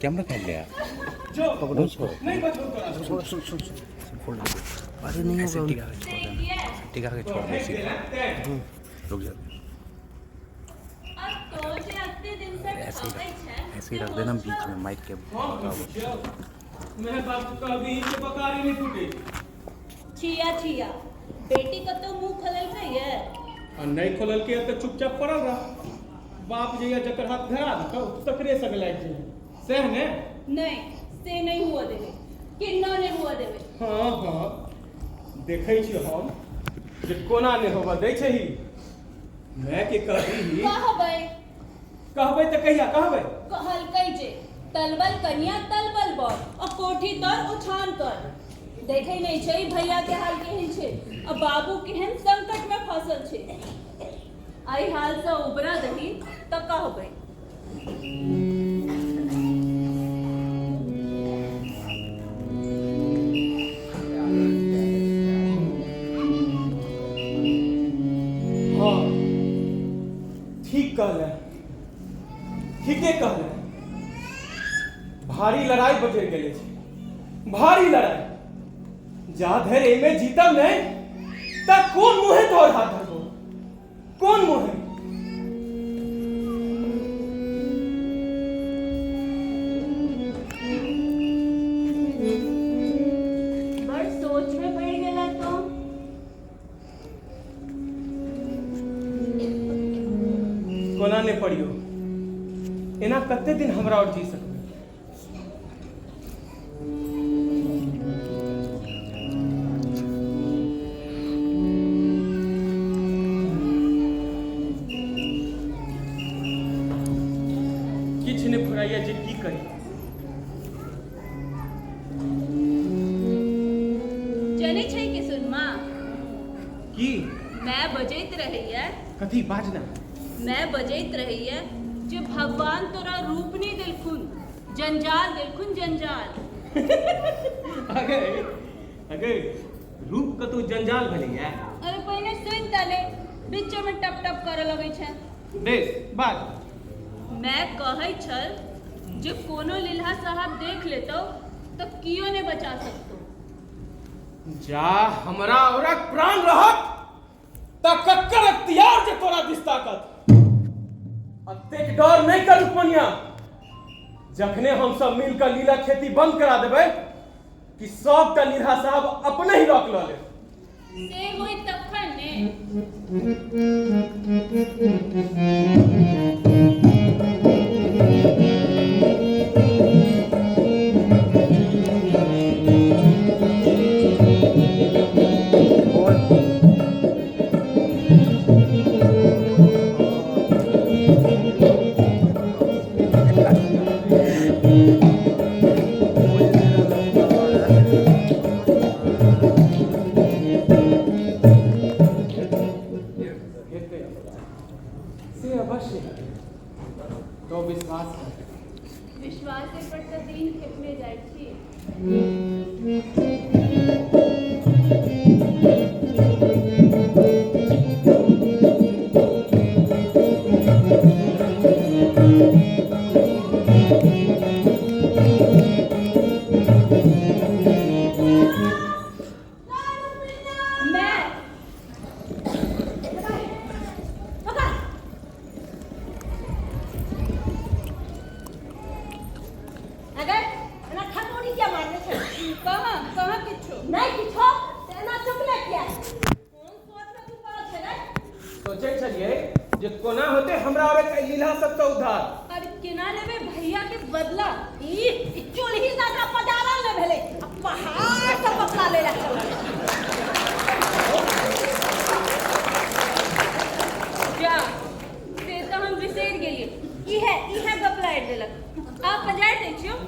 Camera कर लिया पकड़ो छोड़ सुन सुन सुन फोल्ड अरे नहीं होगा टिका के छोड़ दे सीधा रुक जा ऐसे ही रख देना बीच में माइक के मेरे बाप का भी पकारी नहीं टूटे छिया छिया बेटी का तो मुंह खलल गई है और नहीं खोलल के तो चुपचाप पड़ल रहा बाप जइया जकर हाथ धरा तो तकरे सगलाइ जे सहने नहीं से नहीं हुआ देवे किन्ना ने हुआ देवे हां हां देखै छी हम जे कोना ने होबा दै छै ही मैं के कहबी ही कहबै कहबै त कहिया कहबै कहल कई जे तलबल कन्या तलबल बर और कोठी तर उछान कर देखे नहीं छै भैया के हाल केहन छै और बाबू केहन संकट में फंसल छै आई हाल से उबरा दही त कहबै हां ठीक कहले ठीके कहले भारी लड़ाई बजर गेले छै भारी लड़ाई जा धर एमे जीतम नहीं त कौन मुहे तोर हाथ धरबो कौन मुहे बड़ सोच में पड़ गेला तो कोना ने पड़ियो एना कते दिन हमरा और जी सकबे किछ ने फुराइया जे की करी जने छै कि सुनमा की मैं बजैत रहिए कथी बाजना मैं बजैत रहिए जे भगवान तोरा रूप नहीं दिलखुन जंजाल दिलखुन जंजाल अगर अगर रूप कतो जंजाल भलैया अरे पहिने सुन तले बीच में टप टप करे लगे छै बेस बात मैं कहै छल जे कोनो लील्हा साहब देख लेतो तो कियो ने बचा सकतो जा हमरा औरक प्राण रहत त कक्कर अख्तियार जे तोरा दिस ताकत अतेक डर नहीं कर रुपनिया जखने हम सब मिलकर लीला खेती बंद करा देबै कि सबटा लीला साहब अपने ही रोक ल ले से होई तखन ने से अवश्य तो विश्वास कर विश्वास से पर त दिन खेपने जाय छी सोचे चलिए जे कोना होते हमरा और एक लीला सब तो उधार अरे केना लेबे भैया के बदला ई चोल ही ज्यादा पजारा ले भेले पहाड़ से पकड़ा ले ला क्या से तो हम बिसेर गेलिए ई है गपला ऐड देलक आप पंजाय दे छियो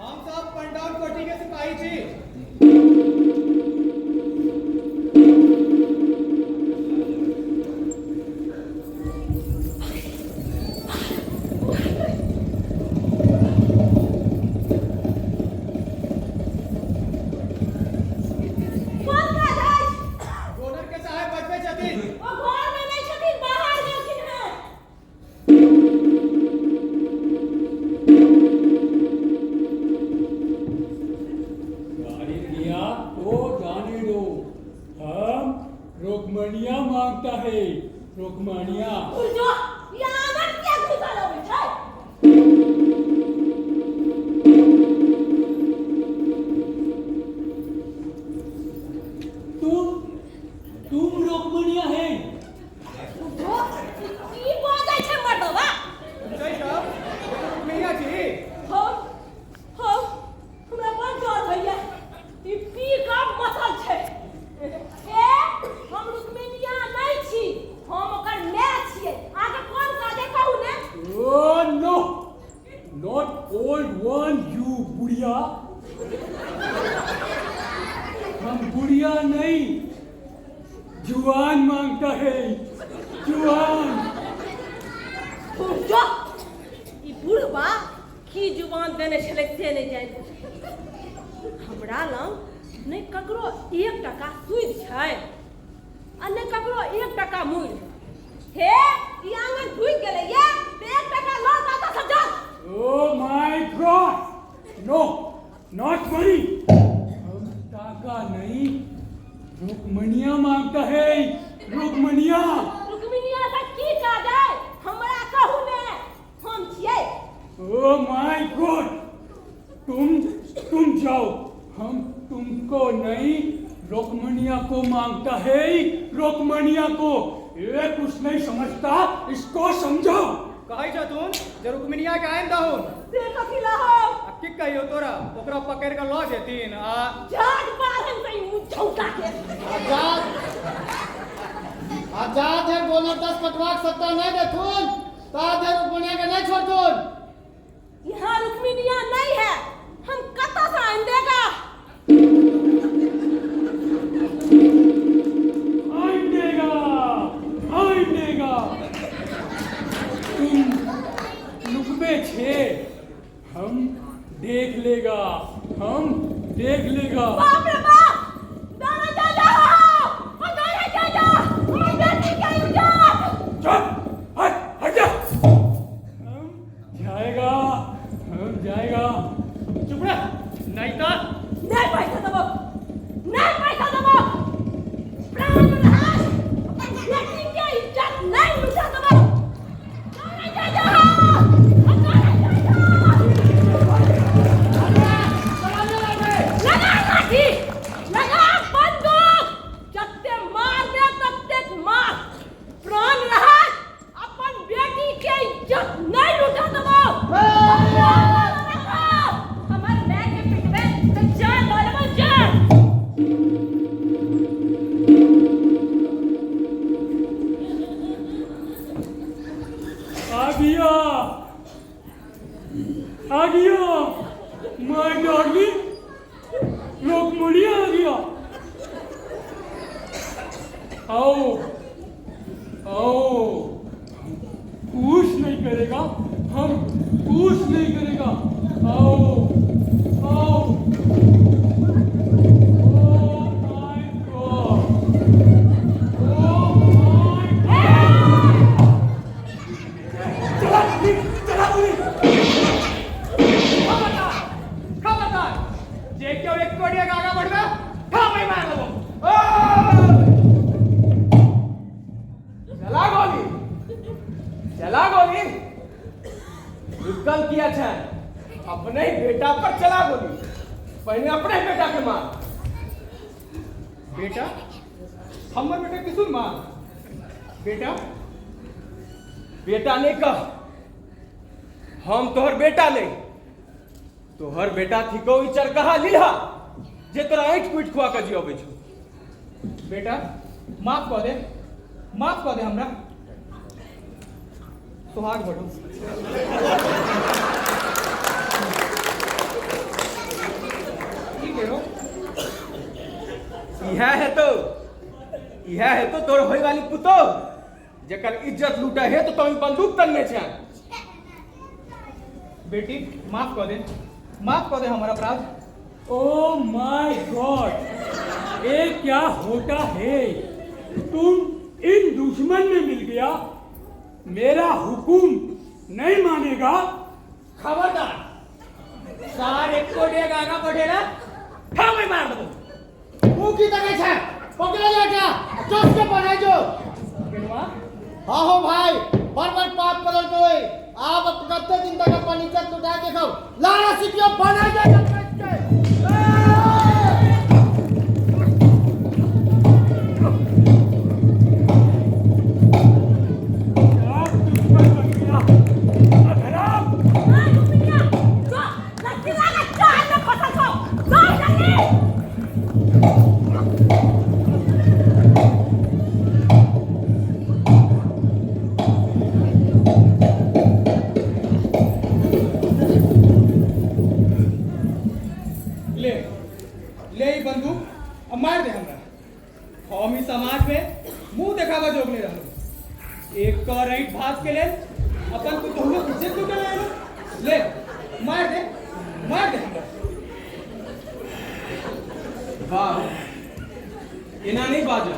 हम सब पंडाल कोठी के सिपाही छी। कौन का जाय ओनर के साहब बचबे छथिन। ओ घर में नहीं छथिन, बाहर गेलखिन हैं। गाड़ी दिया तो जाने दो। हम रोकमणिया मांगता है, रोकमणिया। जो ये आंगन के घुसल होवे छै। तुम रोकमणिया है। जो ई बाजै छै मर्दवा। जय साहब रुक्मिया छी। हो हमरा बड़ डर भैया। ई पी का मसल छै। ए हम रुक्मिनिया नहीं छी, हम ओकर माय छियै। आगे कोन काजे कहू ने। Oh no, not old one, you बुढ़िया। हम बुढ़िया नहीं, जुआन मांगता है, जुआन। जो ई बुढ़वा की जुबान देने छलै से नहीं जानि। हमरा लग नहीं ककरो 1 टका सूद छै आ नहीं ककरो 1 टका मूल। हे ई आंगन ढुक गेलै ये, 1 टका लौट आता सजा। Oh my God! No, not money. हम टाका नहीं, रुक्मणिया मांगता है, रुक्मणिया। रुक्मिनिया से की काज है, हमरा कहू ने। हम छियै। Oh my God! तुम जाओ, हम तुमको नहीं, रुक्मणिया को मांगता है, रुक्मणिया को। ये कुछ नहीं समझता, इसको समझाओ। कहै छथुन जे रुक्मिनिया के आइन दहुन। से कथिला हो अब की कहियो तोरा, ओकरा पकड़ के लऽ जेथिन आ जाग बारन से मुझौटा के। आजाद है बोनर 10 पटवाक सत्ता नहीं देथुन, ताद है रुक्मिनिया के नहीं छोड़थुन। यहाँ रुक्मिनिया नहीं है, हम कत्ता से आइन देगा। आइन देगा। तुम लुकबे छे, हम देख लेगा। बाप रे बाप, दाना जा जाओ, ओ दाना जा जाओ, ओ बेटी का इज्जत। चुप, हट जा। हम जाएगा। चुप रह, नहीं तो नहीं पैसा दबो, नहीं पैसा दबो। प्राण रहा, अपन बेटी की इज्जत नहीं लुटा दबो। दाना जा जाओ, ओ दाना जा जाओ। लगा लाठी, लगा बंदूक। जत्ते मार दे तत्ते मार। प्राण रहा, अपन बेटी के इज्जत नहीं लुटा दबो। हमारे बैग के पिटवे तो जान डालबो जान। आ गया, माय डार्लिंग, रुक्मणिया आ गया। आओ, कुछ नहीं करेगा, हम कुछ नहीं करेगा। आओ। Oh my God! चला खबरदार, जे क्यों एक कोडिया का आगा बढ़बे, ठा मैं मार देबो। चला गोली। निकल किया छै, अपने ही बेटा पर चला गोली। पहले अपने बेटा के मार। बेटा, हमर बेटा किसुन मार। बेटा नहीं कह, हम तोहर बेटा नहीं, तोहर बेटा थिको ई चरकहा लीला जे तोरा ऐठ पीठ खुआ के जियबे छौ। बेटा माफ कऽ दे हमरा। सुहाग बढ़ो। यह है तो तोर होई वाली पुतो जेकर इज्जत लूटा है तो तुम बंदूक तन्ने छे। बेटी माफ कर दे हमारा अपराध। ओ माय गॉड, ये क्या होता है? तुम इन दुश्मन में मिल गया, मेरा हुकुम नहीं मानेगा? खबरदार, सारे कोड़े गाना पढ़ेला हाँ मैं मार दूं। मुंह की तरह छे पकड़ा जा क्या चोट के बनाए जो हाँ हो भाई बार पाप करल कोई आप कत्ते दिन तक अपन इज्जत लुटा के खाओ लारा सिटियो बना जा ले ही बंदूक अब मार दे हमरा। हम ही समाज में मुंह दिखावा जोग नहीं रहलो। एक तो राइट भाग के ले अपन को तुम लोग इज्जत क्यों कर ले मार दे हमरा। वाह, इना नहीं बाजा।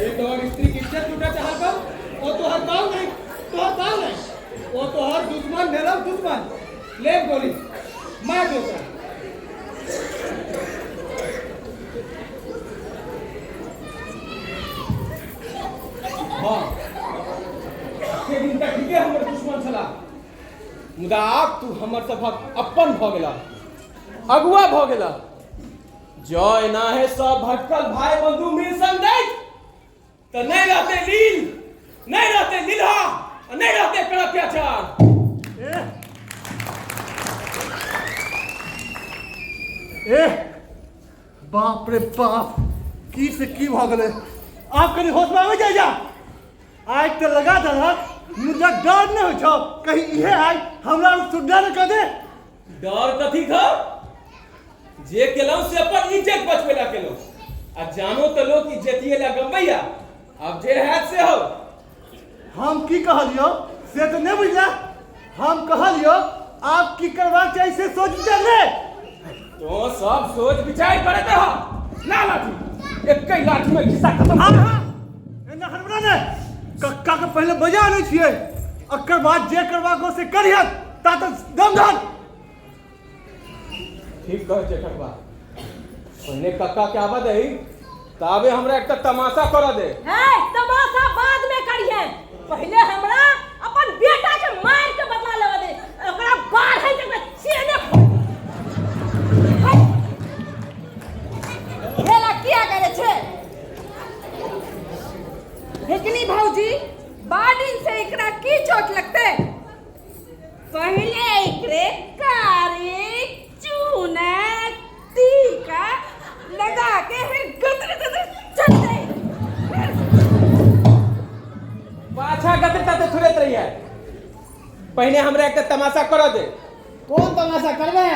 एक और स्त्री की इज्जत लूटा चाह कर वो तो हर पाव नहीं वो तो हर दुश्मन मेरा दुश्मन। ले गोली मार दे उसे। हाँ, के दिन तक ठीक है हमर दुश्मन छला, मुदा आप तू हमर सभक अपन भ गेला, अगुआ भ गेला। जय ना है सब भटकल भाई बंधु मिल संदेश तो नहीं रहते लीला और नहीं रहते कड़प्याचार। बाप रे बाप की से की भ गेले। आप कनी होश में आवे जा आज तो लगा था मुझे डर नहीं हो छो कहीं इहे आई हमरा सुधा न कर दे। डर कथी था जे केलौ से अपन इज्जत बचवेला केलौ आ जानो तो लोग इज्जतिये ला गंभैया अब जे है से हो। हम की कहलियो से तो नहीं बुझला। हम कहलियो आप की करवा चाहिए से सोच विचार ले। तो सब सोच विचार करते हो ना लाठी एक कई लाठी में घिसा खत्म। हां एना हरबरा ने कक्का के पहले बजा नहीं छिए अकर बाद जे करवा को से करियत ता तो दमदान। ठीक कह जेठकबा पहले कक्का के आवा दे ताबे हमरा एक तमाशा कर दे। है तमाशा बाद में करिए, पहले हमरा अपन बेटा के मार के बदला लेवा दे। ओकरा बाहर है तक छेने हेला किया करे छे। लेकिन भौजी बाडिन से एकरा की चोट लगते? पहले एकरे कारी चूना टीका लगा के फिर गदर चल गए। पाछा गदर तते थुरत रही है। पहले हमरा एक तमाशा कर दे। कौन तमाशा करबे?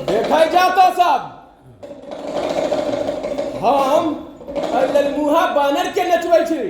देखा जाता सब हम ललमुहा बानर के नचबै छी।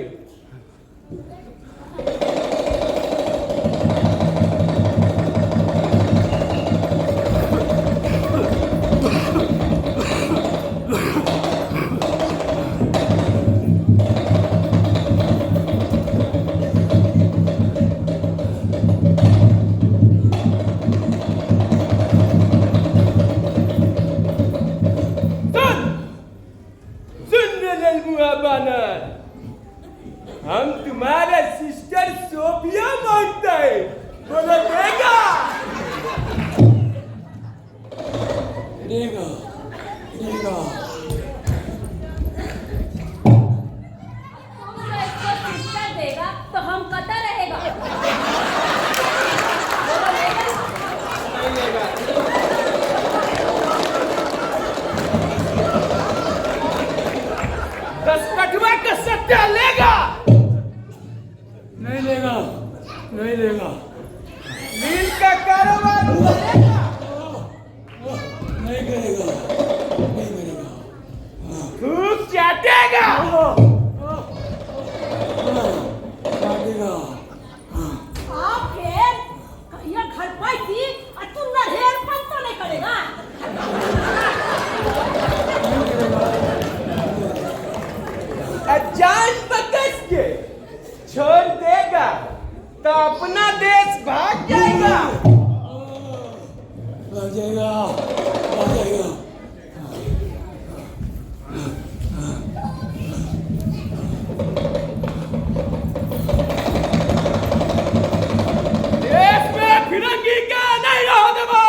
बचेगा बचेगा। देश में फिरंगी का नहीं रहो देबो,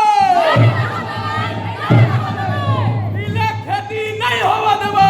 नीले खेती नहीं होवा देबो।